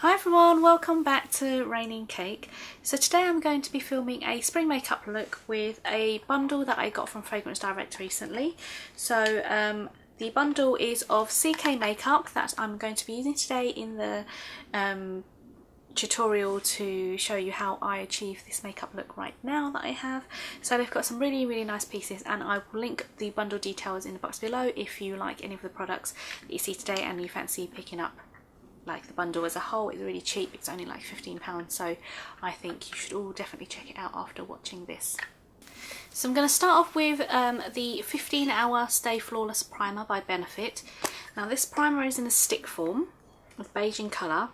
Hi everyone, welcome back to Raining Cake. So today I'm going to be filming a spring makeup look with a bundle that I got from Fragrance Direct recently. So the bundle is of CK makeup that I'm going to be using today in the tutorial to show you how I achieve this makeup look right now that I have. So they've got some really nice pieces, and I will link the bundle details in the box below if you like any of the products that you see today and you fancy picking up. Like the bundle as a whole is really cheap, it's only like £15, so I think you should all definitely check it out after watching this. So I'm going to start off with the 15 Hour Stay Flawless Primer by Benefit. Now this primer is in a stick form with beige in colour,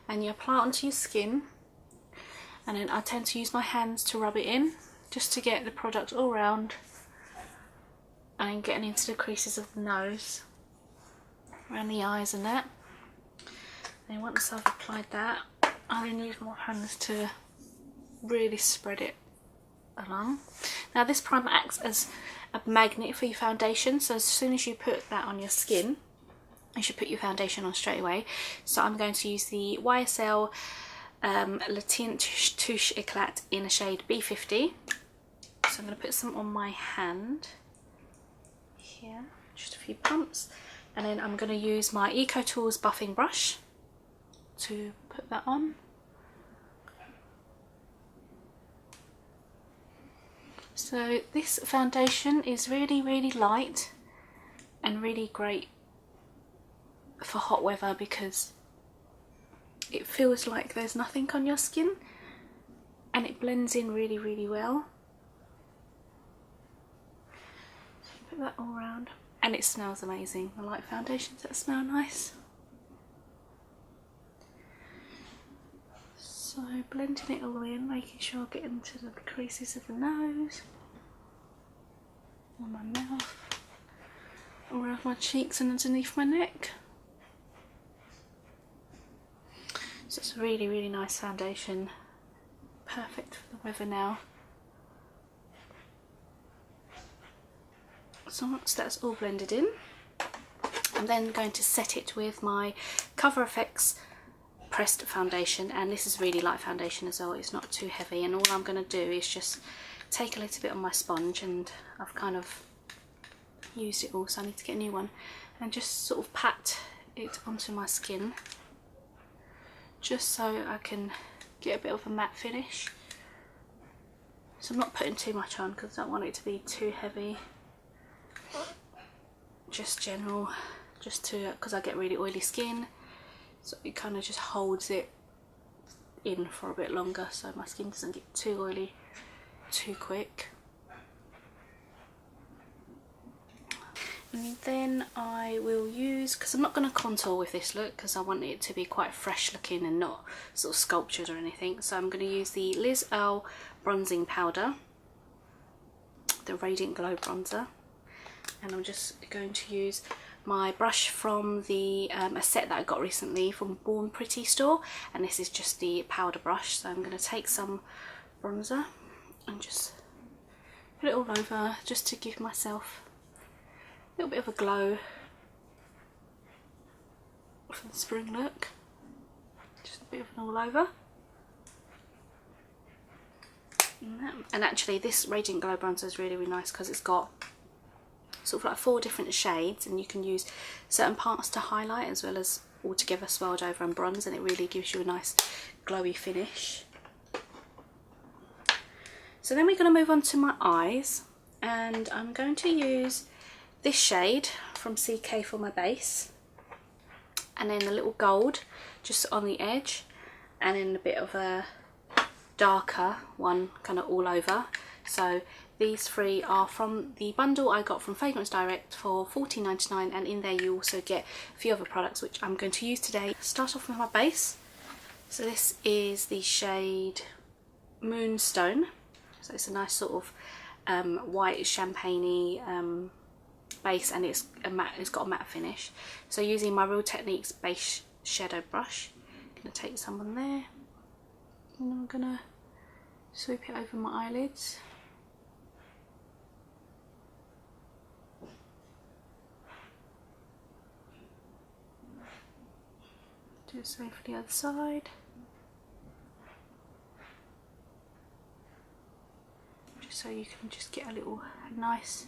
and you apply it onto your skin, and then I tend to use my hands to rub it in just to get the product all round and then getting into the creases of the nose, around the eyes and that. And once I've applied that, I then use my hands to really spread it along. Now this primer acts as a magnet for your foundation, so as soon as you put that on your skin, you should put your foundation on straight away. So I'm going to use the YSL Teint Touche Eclat in a shade B50. So I'm going to put some on my hand here, just a few pumps, and then I'm going to use my EcoTools buffing brush to put that on. So this foundation is really light and really great for hot weather because it feels like there's nothing on your skin and it blends in really well. So you put that all around, and it smells amazing. I like foundations that smell nice. So blending it all in, making sure I get into the creases of the nose, on my mouth, around my cheeks and underneath my neck. So it's a really nice foundation, perfect for the weather now. So once that's all blended in, I'm then going to set it with my Cover FX pressed foundation, and this is really light foundation as well, it's not too heavy, and all I'm going to do is just take a little bit on my sponge, and I've kind of used it all so I need to get a new one, and just sort of pat it onto my skin just so I can get a bit of a matte finish. So I'm not putting too much on because I don't want it to be too heavy, just general, just to, because I get really oily skin. So it kind of just holds it in for a bit longer so my skin doesn't get too oily too quick. And then I will use, because I'm not going to contour with this look because I want it to be quite fresh looking and not sort of sculptured or anything, so I'm going to use the Earle bronzing powder, the Radiant Glow bronzer, and I'm just going to use my brush from the a set that I got recently from Born Pretty store, and this is just the powder brush. So I'm going to take some bronzer and just put it all over just to give myself a little bit of a glow for the spring look. Just a bit of an all over. And actually this Radiant Glow bronzer is really nice because it's got sort of like 4 different shades, and you can use certain parts to highlight as well as all together swirled over and bronze, and it really gives you a nice glowy finish. So then we're going to move on to my eyes, and I'm going to use this shade from CK for my base, and then a little gold just on the edge, and then a bit of a darker one kind of all over. So these 3 are from the bundle I got from Fragrance Direct for $14.99, and in there you also get a few other products which I'm going to use today. Start off with my base. So this is the shade Moonstone. So it's a nice sort of white champagne-y base, and it's got a matte finish. So using my Real Techniques base shadow brush, I'm going to take some on there, and I'm going to sweep it over my eyelids. Do the same for the other side. Just so you can just get a little nice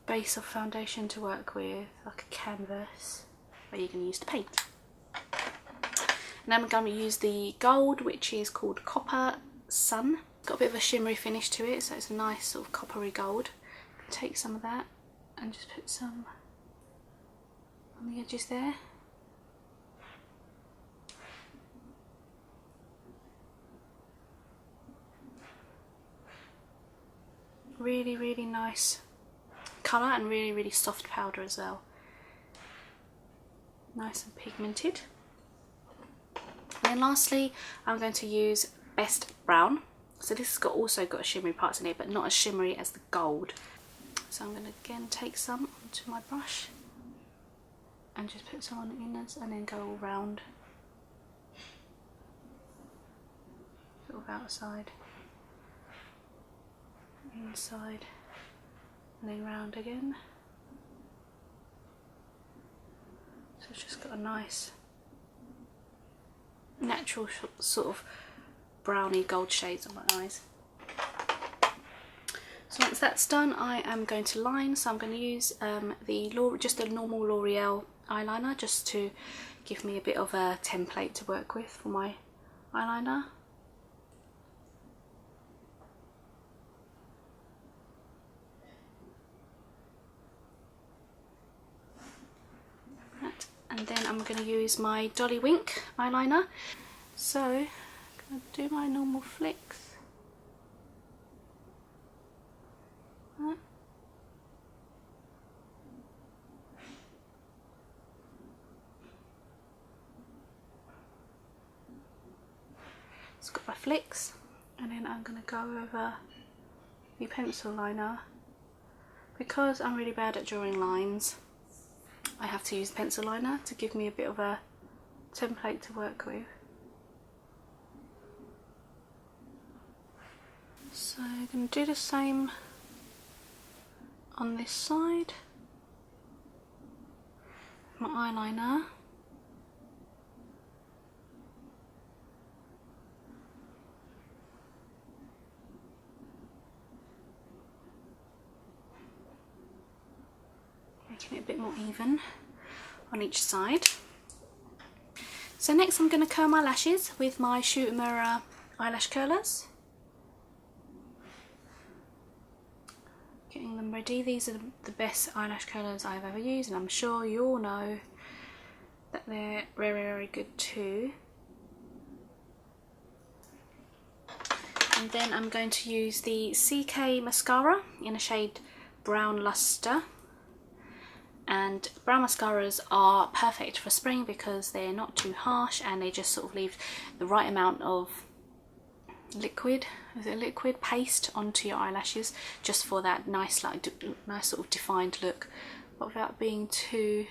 base of foundation to work with, like a canvas where you're going to use to paint. And I'm going to use the gold, which is called Copper Sun. It's got a bit of a shimmery finish to it, so it's a nice sort of coppery gold. Take some of that and just put some on the edges there. Really, really nice colour and really, really soft powder as well. Nice and pigmented. And then lastly, I'm going to use Best Brown. So this has also got shimmery parts in it, but not as shimmery as the gold. So I'm going to again take some onto my brush and just put some on the inners and then go all round. Sort of outside, inside, and then round again. So it's just got a nice natural sort of browny gold shades on my eyes. So once that's done, I am going to line. So I'm going to use just a normal L'Oreal eyeliner, just to give me a bit of a template to work with for my eyeliner. And then I'm going to use my Dollywink eyeliner. So I'm going to do my normal flicks. It's got my flicks, and then I'm going to go over the pencil liner. Because I'm really bad at drawing lines, I have to use pencil liner to give me a bit of a template to work with. So I'm going to do the same on this side. My eyeliner. Making it a bit more even on each side. So next I'm going to curl my lashes with my Ueumura eyelash curlers. Getting them ready. These are the best eyelash curlers I've ever used, and I'm sure you all know that they're very, very good too. And then I'm going to use the CK mascara in a shade Brown Luster. And brown mascaras are perfect for spring because they're not too harsh and they just sort of leave the right amount of liquid, paste onto your eyelashes, just for that nice, nice sort of defined look, but without being too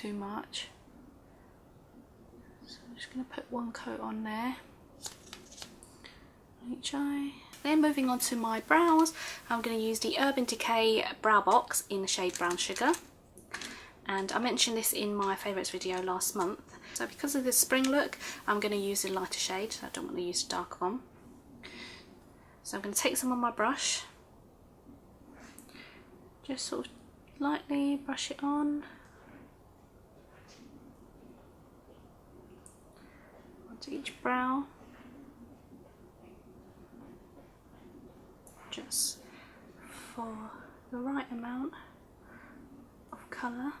much. So I'm just going to put one coat on there on each eye. Then moving on to my brows, I'm going to use the Decay Brow Box in the shade Brown Sugar. And I mentioned this in my favourites video last month. So because of this spring look, I'm going to use a lighter shade. I don't want to use a darker one. So I'm going to take some on my brush. Just sort of lightly brush it on. Onto each brow. Just for the right amount of colour.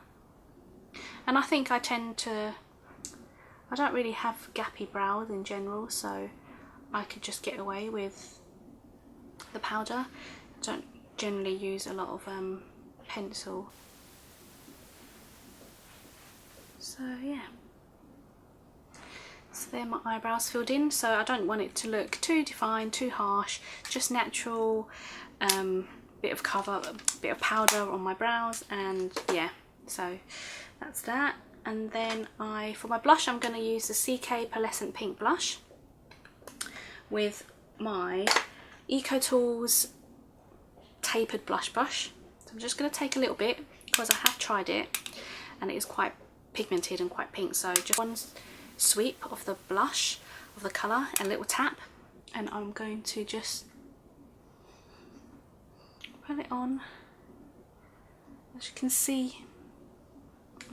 And I think I don't really have gappy brows in general, so I could just get away with the powder. I don't generally use a lot of pencil. So yeah. So there my eyebrows filled in, so I don't want it to look too defined, too harsh, just natural, bit of cover, a bit of powder on my brows, and yeah, so that's that. And then for my blush, I'm going to use the CK Pearlescent Pink blush with my EcoTools tapered blush brush. So I'm just going to take a little bit because I have tried it and it is quite pigmented and quite pink. So just one sweep of the blush, of the colour, and a little tap, and I'm going to just put it on. As you can see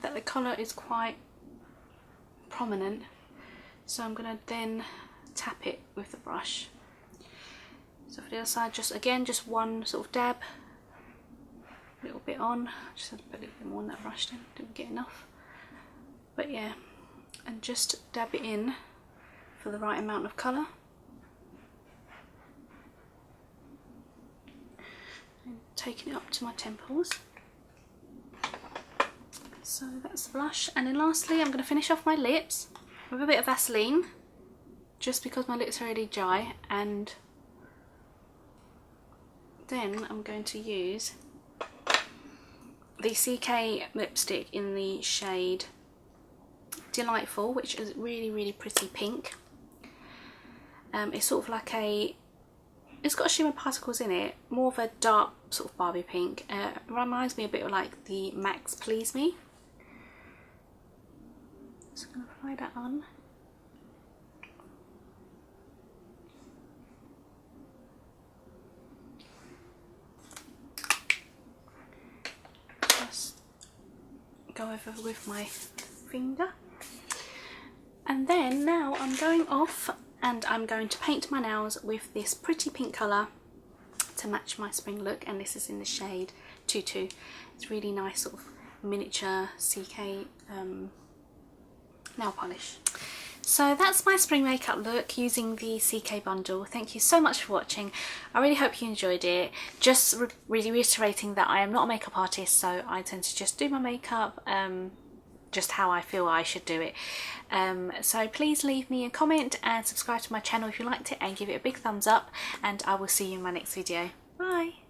that the colour is quite prominent, so I'm going to then tap it with the brush. So for the other side, just again, just one sort of dab, a little bit on. Just had to put a little bit more on that brush then, didn't get enough. But yeah, and just dab it in for the right amount of colour. And taking it up to my temples. So that's the blush, and then lastly I'm going to finish off my lips with a bit of Vaseline, just because my lips are really dry, and then I'm going to use the CK lipstick in the shade Delightful, which is really pretty pink. It's sort of like it's got shimmer particles in it, more of a dark sort of Barbie pink. It reminds me a bit of like the Max Please Me. So I'm going to apply that on. Just go over with my finger. And then now I'm going off and I'm going to paint my nails with this pretty pink colour to match my spring look, and this is in the shade Tutu. It's really nice sort of miniature CK nail polish. So that's my spring makeup look using the CK bundle. Thank you so much for watching. I really hope you enjoyed it. Just really reiterating that I am not a makeup artist, so I tend to just do my makeup just how I feel I should do it. So please leave me a comment and subscribe to my channel if you liked it, and give it a big thumbs up, and I will see you in my next video. Bye!